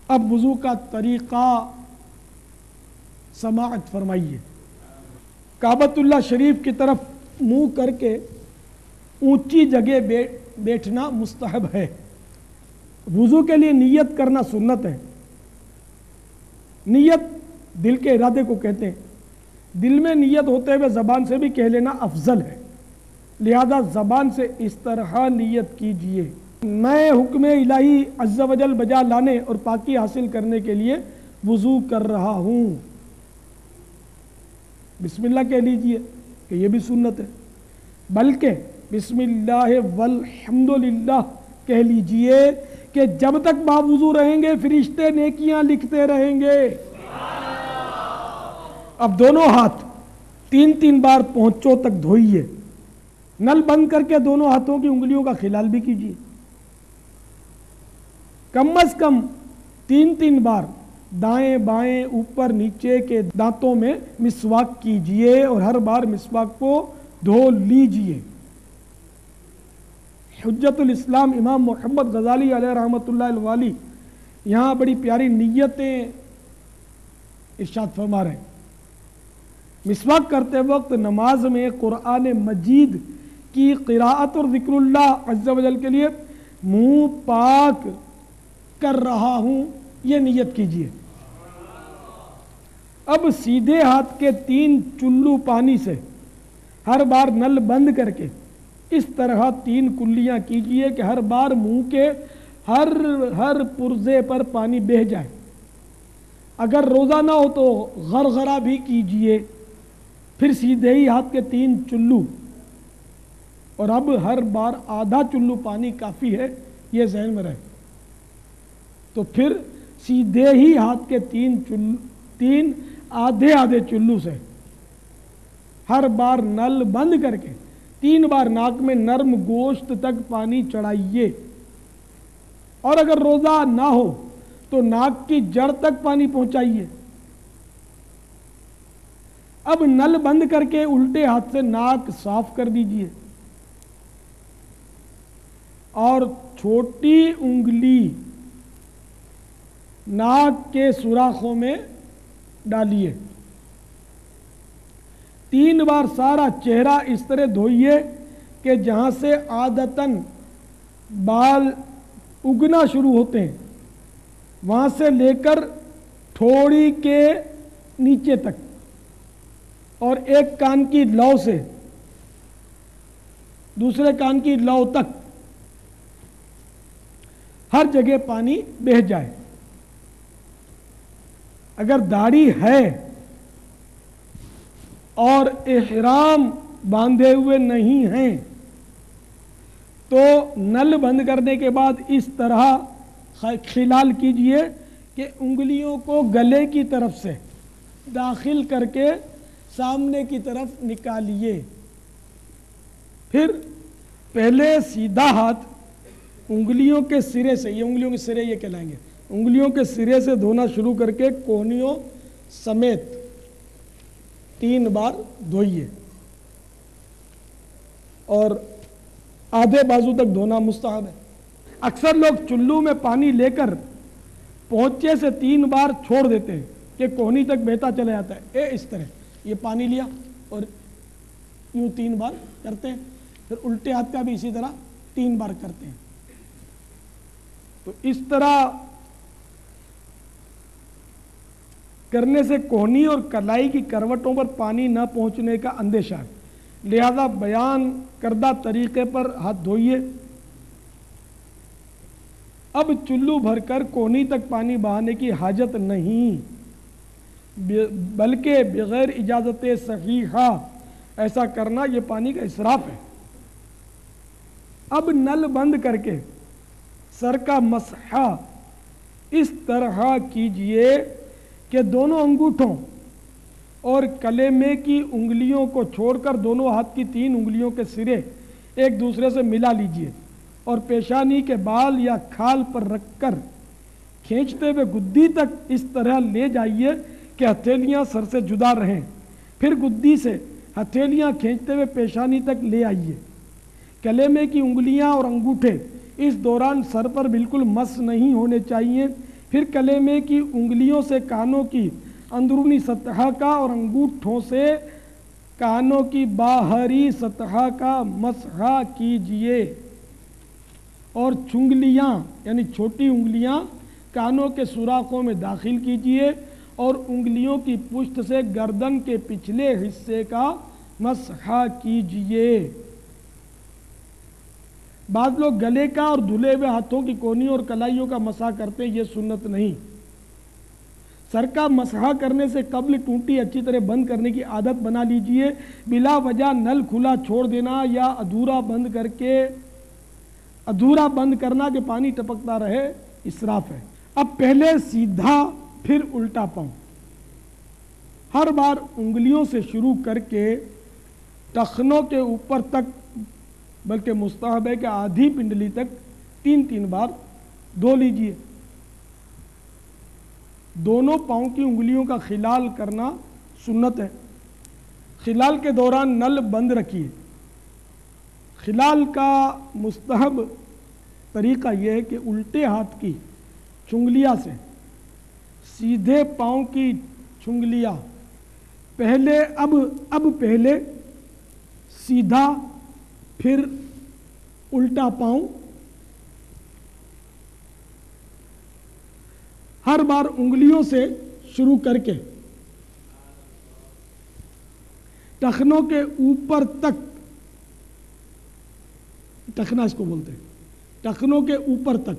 اب وضو کا طریقہ سماعت فرمائیے۔ کعبۃ اللہ شریف کی طرف منہ کر کے اونچی جگہ بیٹھنا مستحب ہے۔ وضو کے لیے نیت کرنا سنت ہے۔ نیت دل کے ارادے کو کہتے ہیں، دل میں نیت ہوتے ہوئے زبان سے بھی کہہ لینا افضل ہے، لہذا زبان سے اس طرح نیت کیجئے، میں حکم الہی عز و جل بجا لانے اور پاکی حاصل کرنے کے لیے وضو کر رہا ہوں۔ بسم اللہ کہہ لیجئے کہ یہ بھی سنت ہے، بلکہ بسم اللہ والحمدللہ کہہ لیجئے کہ جب تک باوضو رہیں گے فرشتے نیکیاں لکھتے رہیں گے۔ اب دونوں ہاتھ 3 بار پہنچوں تک دھوئیے، نل بند کر کے دونوں ہاتھوں کی انگلیوں کا خلال بھی کیجیے، کم از کم 3 بار دائیں بائیں اوپر نیچے کے دانتوں میں مسواک کیجیے اور ہر بار مسواک کو دھو لیجیے۔ حجت الاسلام امام محمد غزالی علیہ رحمۃ اللہ الوالی یہاں بڑی پیاری نیتیں ارشاد فرما رہے ہیں۔ مسواک کرتے وقت نماز میں قرآن مجید کی قراءت اور ذکر اللہ عز و جل کے لیے منہ پاک کر رہا ہوں، یہ نیت کیجیے۔ اب سیدھے ہاتھ کے 3 چلو پانی سے ہر بار نل بند کر کے اس طرح 3 کلیاں کیجئے کہ ہر بار منہ کے ہر پرزے پر پانی بہہ جائے۔ اگر روزہ نہ ہو تو غرغرہ بھی کیجئے، پھر سیدھے ہی ہاتھ کے 3 چلو، اور اب ہر بار آدھا چلو پانی کافی ہے، یہ ذہن میں رہے۔ تو پھر سیدھے ہی ہاتھ کے 3 آدھے چلو سے ہر بار نل بند کر کے 3 بار ناک میں نرم گوشت تک پانی چڑھائیے، اور اگر روزہ نہ ہو تو ناک کی جڑ تک پانی پہنچائیے۔ اب نل بند کر کے الٹے ہاتھ سے ناک صاف کر دیجئے اور چھوٹی انگلی ناک کے سوراخوں میں ڈالیے۔ 3 بار سارا چہرہ اس طرح دھوئیے کہ جہاں سے عادتاً بال اگنا شروع ہوتے ہیں وہاں سے لے کر تھوڑی کے نیچے تک، اور ایک کان کی لو سے دوسرے کان کی لو تک ہر جگہ پانی بہہ جائے۔ اگر داڑھی ہے اور احرام باندھے ہوئے نہیں ہیں تو نل بند کرنے کے بعد اس طرح خلال کیجئے کہ انگلیوں کو گلے کی طرف سے داخل کر کے سامنے کی طرف نکالیے۔ پھر پہلے سیدھا ہاتھ انگلیوں کے سرے سے، یہ انگلیوں کے سرے یہ کہلائیں گے، انگلیوں کے سرے سے دھونا شروع کر کے کوہنیوں سمیت 3 بار دھوئیے، اور آدھے بازو تک دھونا مستحب ہے۔ اکثر لوگ چلو میں پانی لے کر پونچے سے 3 بار چھوڑ دیتے ہیں کہ کوہنی تک بہتا چلا جاتا ہے، اس طرح یہ پانی لیا اور یوں 3 بار کرتے ہیں، پھر الٹے ہاتھ کا بھی اسی طرح 3 بار کرتے ہیں۔ تو اس طرح کرنے سے کوہنی اور کلائی کی کروٹوں پر پانی نہ پہنچنے کا اندیشہ ہے، لہذا بیان کردہ طریقے پر ہاتھ دھوئیے۔ اب چلو بھر کر کوہنی تک پانی بہانے کی حاجت نہیں، بلکہ بغیر اجازت صحیحہ ایسا کرنا یہ پانی کا اسراف ہے۔ اب نل بند کر کے سر کا مسح اس طرح کیجئے کہ دونوں انگوٹھوں اور کلیمے کی انگلیوں کو چھوڑ کر دونوں ہاتھ کی 3 انگلیوں کے سرے ایک دوسرے سے ملا لیجئے، اور پیشانی کے بال یا کھال پر رکھ کر کھینچتے ہوئے گدی تک اس طرح لے جائیے کہ ہتھیلیاں سر سے جدا رہیں، پھر گدی سے ہتھیلیاں کھینچتے ہوئے پیشانی تک لے آئیے۔ کلیمے کی انگلیاں اور انگوٹھے اس دوران سر پر بالکل مس نہیں ہونے چاہیے، پھر کلیمے کی انگلیوں سے کانوں کی اندرونی سطح کا اور انگوٹھوں سے کانوں کی باہری سطح کا مسح کیجئے، اور چنگلیاں یعنی چھوٹی انگلیاں کانوں کے سوراخوں میں داخل کیجئے، اور انگلیوں کی پشت سے گردن کے پچھلے حصے کا مسح کیجئے۔ بعض لوگ گلے کا اور دھلے ہوئے ہاتھوں کی کونی اور کلائیوں کا مسح کرتے ہیں، یہ سنت نہیں۔ سر کا مسح کرنے سے قبل ٹونٹی اچھی طرح بند کرنے کی عادت بنا لیجئے۔ بلا وجہ نل کھلا چھوڑ دینا یا ادھورا بند کرنا کہ پانی ٹپکتا رہے اسراف ہے۔ اب پہلے سیدھا پھر الٹا پاؤں، ہر بار انگلیوں سے شروع کر کے ٹخنوں کے اوپر تک، بلکہ مستحب ہے کہ آدھی پنڈلی تک 3 بار دھو لیجئے۔ دونوں پاؤں کی انگلیوں کا خلال کرنا سنت ہے۔ خلال کے دوران نل بند رکھیے۔ خلال کا مستحب طریقہ یہ ہے کہ الٹے ہاتھ کی چنگلیاں سے سیدھے پاؤں کی چنگلیاں پہلے سیدھا پھر الٹا پاؤں، ہر بار انگلیوں سے شروع کر کے ٹخنوں کے اوپر تک، ٹخنا اس کو بولتے ہیں، ٹخنوں کے اوپر تک،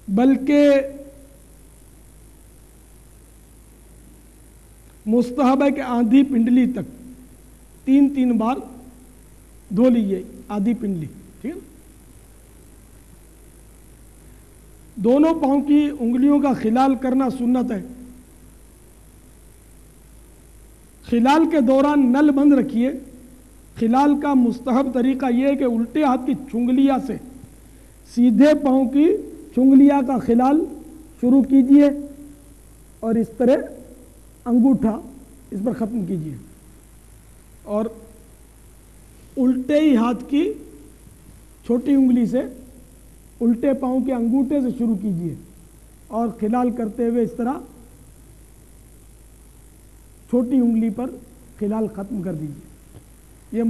بلکہ مستحب ہے کہ آدھی پنڈلی تک 3 بار دھو لیجیے، آدھی پنڈلی، ٹھیک ہے۔ دونوں پاؤں کی انگلیوں کا خلال کرنا سنت ہے۔ خلال کے دوران نل بند رکھیے۔ خلال کا مستحب طریقہ یہ ہے کہ الٹے ہاتھ کی چنگلیاں سے سیدھے پاؤں کی چنگلیاں کا خلال شروع کیجئے اور اس طرح انگوٹھا اس پر ختم کیجئے، اور الٹے ہی ہاتھ کی چھوٹی انگلی سے الٹے پاؤں کے انگوٹھے سے شروع کیجئے اور خلال کرتے ہوئے اس طرح چھوٹی انگلی پر خلال ختم کر دیجئے۔ یہ